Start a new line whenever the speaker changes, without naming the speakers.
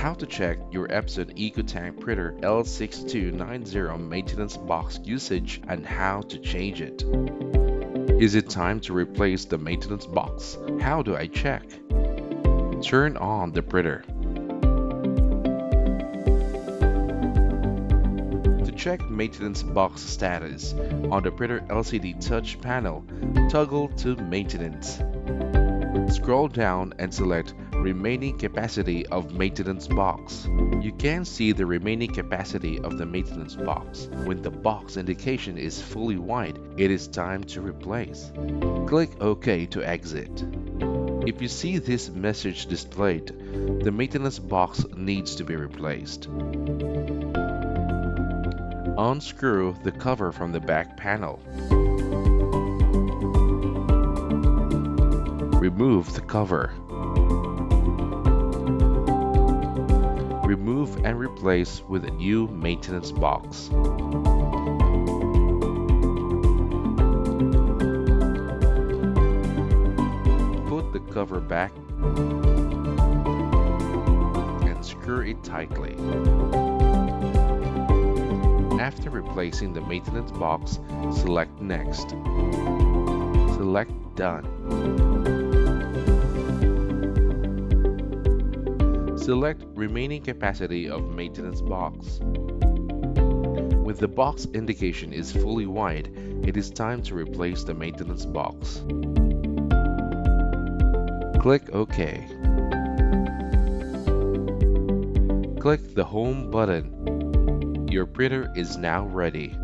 How to check your Epson EcoTank printer L6290 maintenance box usage and how to change it. Is it time to replace the maintenance box? How do I check? Turn on the printer. To check maintenance box status, on the printer LCD touch panel, toggle to Maintenance. Scroll down and select Remaining Capacity of Maintenance Box. You can see the remaining capacity of the maintenance box. When the box indication is fully white, it is time to replace. Click OK to exit. If you see this message displayed, the maintenance box needs to be replaced. Unscrew the cover from the back panel. Remove the cover. Remove and replace with a new maintenance box. Put the cover back and screw it tightly. After replacing the maintenance box, select Next. Select Done. Select Remaining Capacity of Maintenance Box. When the box indication is fully white, it is time to replace the maintenance box. Click OK. Click the Home button. Your printer is now ready.